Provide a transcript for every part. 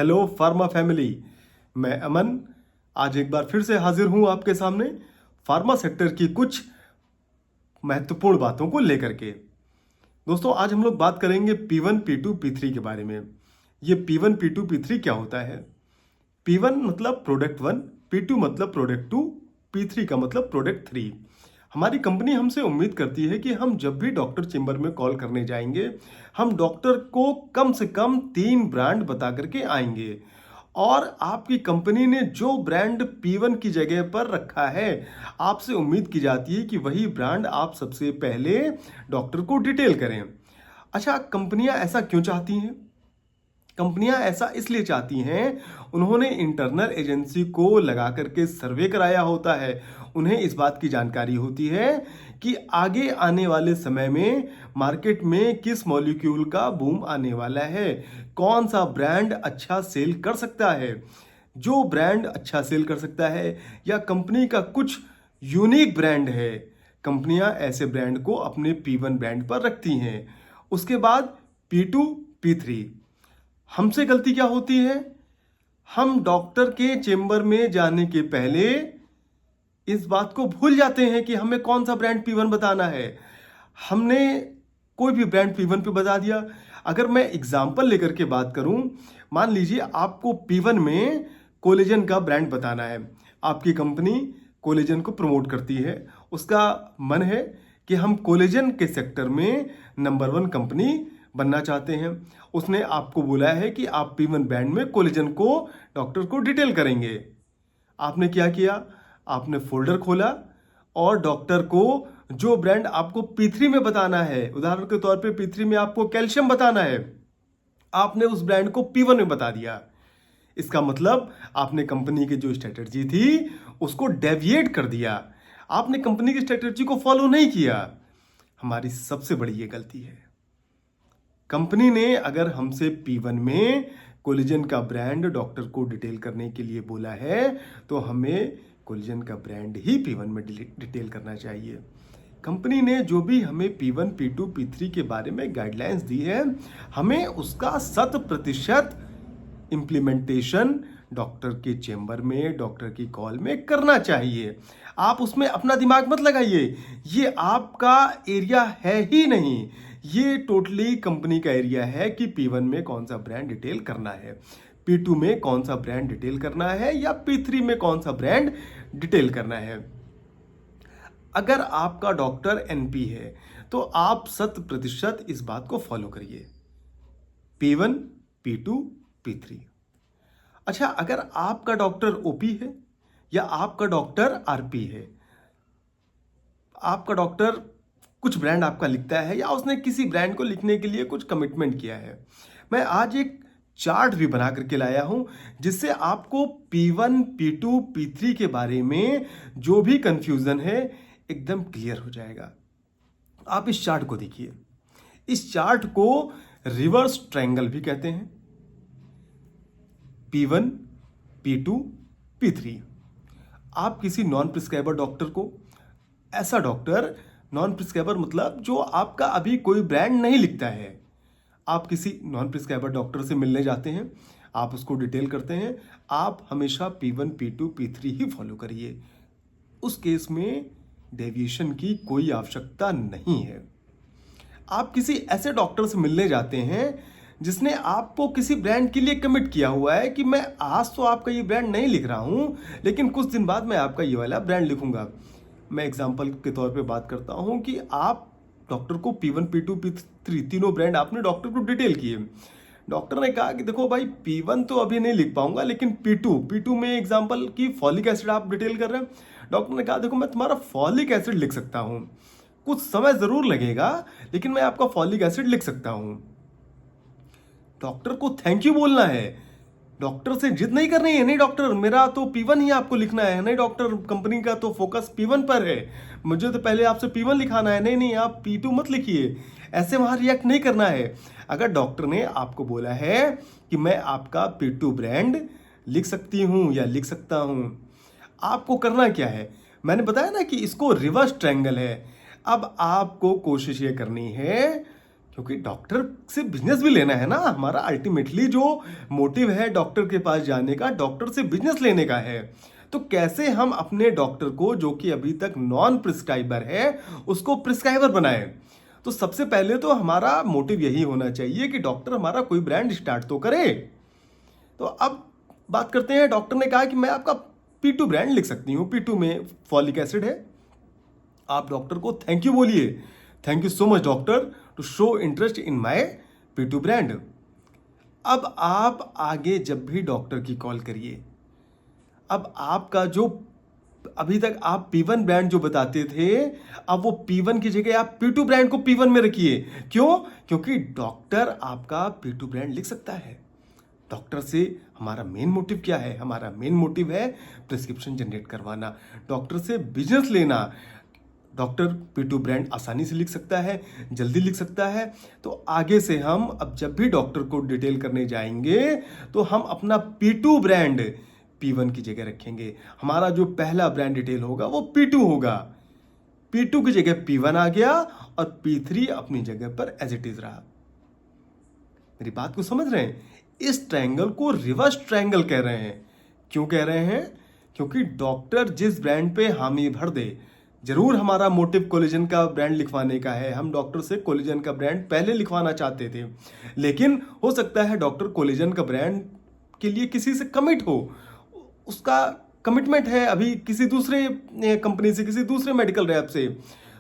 Hello pharma family. मैं अमन आज एक बार फिर से हाजिर हूं आपके सामने फार्मा सेक्टर की कुछ महत्वपूर्ण बातों को लेकर के। दोस्तों, आज हम लोग बात करेंगे P1 P2 P3 के बारे में। ये P1 P2 P3 क्या होता है? P1 मतलब प्रोडक्ट 1, P2 मतलब प्रोडक्ट 2, P3 का मतलब प्रोडक्ट 3। हमारी कंपनी हमसे उम्मीद करती है कि हम जब भी डॉक्टर चेंबर में कॉल करने जाएंगे, हम डॉक्टर को कम से कम 3 ब्रांड बता करके आएंगे। और आपकी कंपनी ने जो ब्रांड P1 की जगह पर रखा है, आपसे उम्मीद की जाती है कि वही ब्रांड आप सबसे पहले डॉक्टर को डिटेल करें। अच्छा, कंपनियां ऐसा क्यों चाहती हैं? कंपनियां ऐसा इसलिए चाहती हैं, उन्होंने इंटरनल एजेंसी को लगा करके सर्वे कराया होता है। उन्हें इस बात की जानकारी होती है कि आगे आने वाले समय में मार्केट में किस मॉलिक्यूल का बूम आने वाला है, कौन सा ब्रांड अच्छा सेल कर सकता है। जो ब्रांड अच्छा सेल कर सकता है या कंपनी का कुछ यूनिक ब्रांड है, कंपनियां ऐसे ब्रांड को अपने P1 ब्रांड पर रखती हैं। उसके बाद P2 P3। हमसे गलती क्या होती है? हम डॉक्टर के चेंबर में जाने के पहले इस बात को भूल जाते हैं कि हमें कौन सा ब्रांड P1 बताना है। हमने कोई भी ब्रांड P1 पे बता दिया। अगर मैं एग्जांपल लेकर के बात करूं, मान लीजिए आपको P1 में कोलेजन का ब्रांड बताना है। आपकी कंपनी कोलेजन को प्रमोट करती है, उसका मन है कि हम कोलेजन के सेक्टर में नंबर 1 कंपनी बनना चाहते हैं। उसने आपको बोला है कि आप P1 ब्रांड में कोलेजन को डॉक्टर को डिटेल करेंगे। आपने क्या किया? आपने फोल्डर खोला और डॉक्टर को जो ब्रांड आपको P3 में बताना है, उदाहरण के तौर पे P3 में आपको कैल्शियम बताना है, आपने उस ब्रांड को P1 में बता दिया। इसका मतलब आपने कंपनी की जो स्ट्रेटजी थी उसको डेविएट कर दिया। आपने कंपनी की स्ट्रेटजी को फॉलो नहीं किया। हमारी सबसे बड़ी ये गलती है। कंपनी ने अगर हमसे P1 में कोलेजन का ब्रांड डॉक्टर को डिटेल करने के लिए बोला है, तो हमें कोलेजन का ब्रांड ही P1 में डिटेल करना चाहिए। कंपनी ने जो भी हमें P1 P2 P3 के बारे में गाइडलाइंस दी है, हमें उसका 100% इम्प्लीमेंटेशन डॉक्टर के चेंबर में, डॉक्टर की कॉल में करना चाहिए। आप उसमें अपना दिमाग मत लगाइए, ये आपका एरिया है ही नहीं। ये टोटली कंपनी का एरिया है कि P1 में कौन सा ब्रांड डिटेल करना है, P2 में कौन सा ब्रांड डिटेल करना है या P3 में कौन सा ब्रांड डिटेल करना है। अगर आपका डॉक्टर NP है तो आप 100% इस बात को फॉलो करिए, P1 P2 P3। अच्छा, अगर आपका डॉक्टर OP है या आपका डॉक्टर RP है, आपका डॉक्टर कुछ ब्रांड आपका लिखता है या उसने किसी ब्रांड को लिखने के लिए कुछ कमिटमेंट किया है, मैं आज एक चार्ट भी बना करके लाया हूं जिससे आपको P1 P2 P3 के बारे में जो भी कंफ्यूजन है एकदम क्लियर हो जाएगा। आप इस चार्ट को देखिए। इस चार्ट को रिवर्स ट्रायंगल भी कहते हैं। P1 P2 P3। आप किसी नॉन प्रिस्क्राइबर डॉक्टर को, ऐसा डॉक्टर, नॉन प्रिस्क्राइबर मतलब जो आपका अभी कोई ब्रांड नहीं लिखता है, आप किसी नॉन प्रिस्क्राइबर डॉक्टर से मिलने जाते हैं, आप उसको डिटेल करते हैं, आप हमेशा P1 P2 P3 ही फॉलो करिए। उस केस में डेविएशन की कोई आवश्यकता नहीं है। आप किसी ऐसे डॉक्टर से मिलने जाते हैं जिसने आपको किसी ब्रांड के लिए कमिट किया हुआ है कि मैं आज तो आपका ये ब्रांड नहीं लिख रहा हूं, लेकिन कुछ दिन बाद मैं आपका ये वाला ब्रांड लिखूंगा। मैं एग्जांपल के तौर पे बात करता हूं कि आप डॉक्टर को P1 P2 P3 तीनों ब्रांड आपने डॉक्टर को डिटेल किए। डॉक्टर ने कहा कि देखो भाई, P1 तो अभी नहीं लिख पाऊंगा, लेकिन P2 में एग्जांपल की फॉलिक एसिड आप डिटेल कर रहे हैं। डॉक्टर ने कहा देखो, मैं तुम्हारा फॉलिक एसिड लिख सकता हूं, कुछ समय जरूर लगेगा, लेकिन मैं आपका फॉलिक एसिड लिख सकता हूं। डॉक्टर को थैंक यू बोलना है, डॉक्टर से जिद नहीं करनी है, नहीं डॉक्टर मेरा तो P1 ही आपको लिखना है, नहीं डॉक्टर कंपनी का तो फोकस P1 पर है, मुझे तो पहले आपसे P1 लिखाना है, नहीं नहीं आप P2 मत लिखिए। ऐसे वहां रिएक्ट नहीं करना है। अगर डॉक्टर ने आपको बोला है कि मैं आपका P2 ब्रांड लिख सकती हूं या लिख सकता हूं, आपको करना क्या है? मैंने बताया ना कि इसको रिवर्स ट्रायंगल है। अब आपको कोशिश ये करनी है क्योंकि डॉक्टर से बिजनेस भी लेना है ना। हमारा अल्टीमेटली जो मोटिव है डॉक्टर के पास जाने का, डॉक्टर से बिजनेस लेने का है। तो कैसे हम अपने डॉक्टर को, जो कि अभी तक नॉन प्रिस्क्राइबर है, उसको प्रिस्क्राइबर बनाए। तो सबसे पहले तो हमारा मोटिव यही होना चाहिए कि डॉक्टर हमारा कोई ब्रांड स्टार्ट तो करे। तो अब बात करते हैं, डॉक्टर ने कहा कि मैं आपका P2 ब्रांड लिख सकती हूँ, P2 में फॉलिक एसिड है। आप डॉक्टर को थैंक यू बोलिए, thank you so much doctor to show interest in my P2 brand. अब आप आगे जब भी डॉक्टर की कॉल करिए, अब आपका जो अभी तक आप P1 ब्रांड जो बताते थे, अब वो P1 की जगह आप P2 ब्रांड को P1 में रखिए। क्यों? क्योंकि डॉक्टर आपका P2 ब्रांड लिख सकता है। डॉक्टर से हमारा मेन मोटिव क्या है? हमारा मेन मोटिव है प्रिस्क्रिप्शन जनरेट करवाना, डॉक्टर से बिजनेस लेना। डॉक्टर P2 ब्रांड आसानी से लिख सकता है, जल्दी लिख सकता है। तो आगे से हम अब जब भी डॉक्टर को डिटेल करने जाएंगे तो हम अपना P2 ब्रांड P1 की जगह रखेंगे। हमारा जो पहला ब्रांड डिटेल होगा वो P2 होगा। P2 की जगह P1 आ गया और P3 अपनी जगह पर एज इट इज रहा। मेरी बात को समझ रहे हैं? इस ट्रायंगल को रिवर्स ट्रायंगल कह रहे हैं। क्यों कह रहे हैं? क्योंकि डॉक्टर जिस ब्रांड पे हामी भर दे, जरूर हमारा मोटिव कोलेजन का ब्रांड लिखवाने का है। हम डॉक्टर से कोलेजन का ब्रांड पहले लिखवाना चाहते थे, लेकिन हो सकता है डॉक्टर कोलेजन का ब्रांड के लिए किसी से कमिट हो, उसका कमिटमेंट है अभी किसी दूसरे कंपनी से, किसी दूसरे मेडिकल रैप से,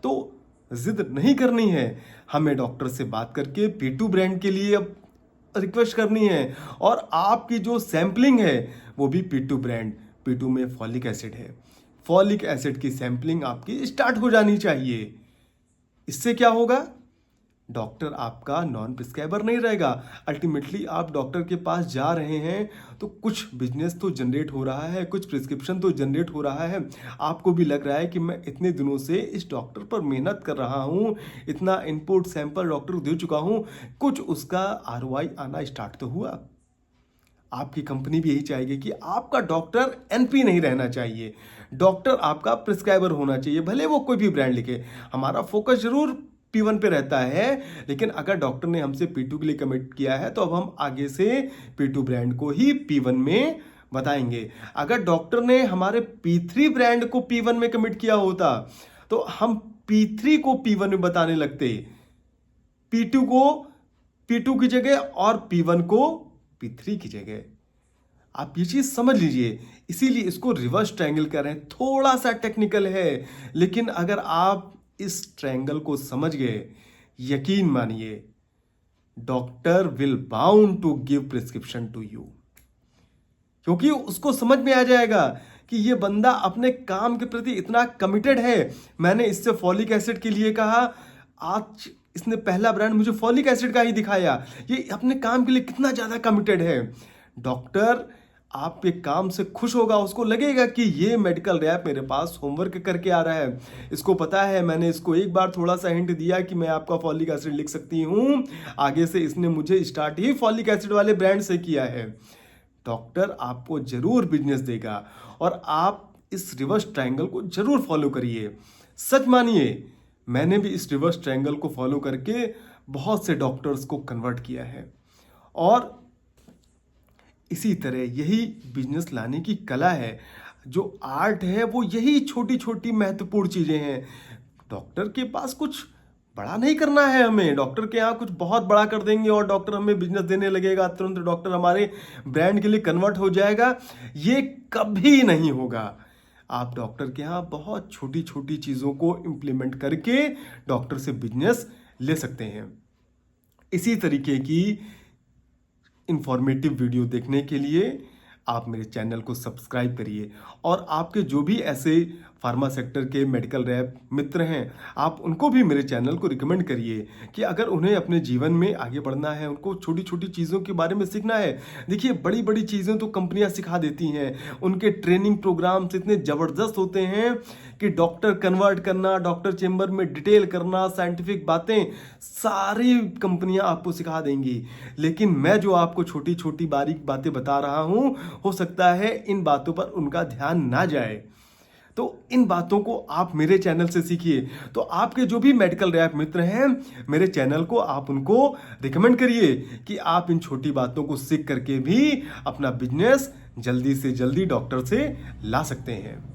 तो जिद नहीं करनी है। हमें डॉक्टर से बात करके P2 ब्रांड के लिए अब रिक्वेस्ट करनी है। और आपकी जो सैम्पलिंग है वो भी P2 ब्रांड, P2 में फॉलिक एसिड है, फॉलिक एसिड की सैम्पलिंग आपकी स्टार्ट हो जानी चाहिए। इससे क्या होगा? डॉक्टर आपका नॉन प्रिस्क्राइबर नहीं रहेगा। अल्टीमेटली आप डॉक्टर के पास जा रहे हैं तो कुछ बिजनेस तो जनरेट हो रहा है, कुछ प्रिस्क्रिप्शन तो जनरेट हो रहा है। आपको भी लग रहा है कि मैं इतने दिनों से इस डॉक्टर पर मेहनत कर रहा हूँ, इतना इनपुट सैंपल डॉक्टर को दे चुका हूँ, कुछ उसका ROI आना स्टार्ट तो हुआ। आपकी कंपनी भी यही चाहेगी कि आपका डॉक्टर NP नहीं रहना चाहिए, डॉक्टर आपका प्रिस्क्राइबर होना चाहिए, भले वो कोई भी ब्रांड लिखे। हमारा फोकस जरूर P1 पे रहता है, लेकिन अगर डॉक्टर ने हमसे P2 के लिए कमिट किया है तो अब हम आगे से P2 ब्रांड को ही P1 में बताएंगे। अगर डॉक्टर ने हमारे P3 ब्रांड को P1 में कमिट किया होता तो हम P3 को P1 में बताने लगते, P2 को P2 की जगह और P1 को P3 की जगह। आप ये चीज समझ लीजिए, इसीलिए इसको रिवर्स ट्रायंगल कर रहे हैं। थोड़ा सा टेक्निकल है, लेकिन अगर आप इस ट्रायंगल को समझ गए, यकीन मानिए doctor will bound to give prescription to you. क्योंकि उसको समझ में आ जाएगा कि ये बंदा अपने काम के प्रति इतना कमिटेड है। मैंने इससे फॉलिक एसिड के लिए कहा, आज इसने पहला ब्रांड मुझे फॉलिक एसिड का ही दिखाया। ये अपने काम के लिए कितना ज्यादा कमिटेड है। डॉक्टर आपके काम से खुश होगा, उसको लगेगा कि ये मेडिकल रैप मेरे पास होमवर्क करके आ रहा है, इसको पता है मैंने इसको एक बार थोड़ा सा हिंट दिया कि मैं आपका फॉलिक एसिड लिख सकती हूँ, आगे से इसने मुझे स्टार्ट ही फॉलिक एसिड वाले ब्रांड से किया है। डॉक्टर आपको जरूर बिजनेस देगा और आप इस रिवर्स ट्रायंगल को जरूर फॉलो करिए। सच मानिए, मैंने भी इस रिवर्स ट्रायंगल को फॉलो करके बहुत से डॉक्टर्स को कन्वर्ट किया है। और इसी तरह यही बिजनेस लाने की कला है, जो आर्ट है वो यही छोटी छोटी महत्वपूर्ण चीजें हैं। डॉक्टर के पास कुछ बड़ा नहीं करना है हमें, डॉक्टर के यहाँ कुछ बहुत बड़ा कर देंगे और डॉक्टर हमें बिजनेस देने लगेगा, तुरंत डॉक्टर हमारे ब्रांड के लिए कन्वर्ट हो जाएगा, ये कभी नहीं होगा। आप डॉक्टर के यहाँ बहुत छोटी छोटी चीज़ों को इम्प्लीमेंट करके डॉक्टर से बिजनेस ले सकते हैं। इसी तरीके की इंफॉर्मेटिव वीडियो देखने के लिए आप मेरे चैनल को सब्सक्राइब करिए। और आपके जो भी ऐसे फार्मा सेक्टर के मेडिकल रैप मित्र हैं, आप उनको भी मेरे चैनल को रिकमेंड करिए कि अगर उन्हें अपने जीवन में आगे बढ़ना है, उनको छोटी छोटी चीज़ों के बारे में सीखना है। देखिए, बड़ी बड़ी चीज़ें तो कंपनियां सिखा देती हैं, उनके ट्रेनिंग प्रोग्राम्स इतने ज़बरदस्त होते हैं कि डॉक्टर कन्वर्ट करना, डॉक्टर चेम्बर में डिटेल करना, साइंटिफिक बातें सारी कंपनियां आपको सिखा देंगी। लेकिन मैं जो आपको छोटी छोटी बारीक बातें बता रहा हूँ, हो सकता है इन बातों पर उनका ध्यान ना जाए। तो इन बातों को आप मेरे चैनल से सीखिए। तो आपके जो भी मेडिकल रैप मित्र हैं, मेरे चैनल को आप उनको रिकमेंड करिए कि आप इन छोटी बातों को सीख करके भी अपना बिजनेस जल्दी से जल्दी डॉक्टर से ला सकते हैं।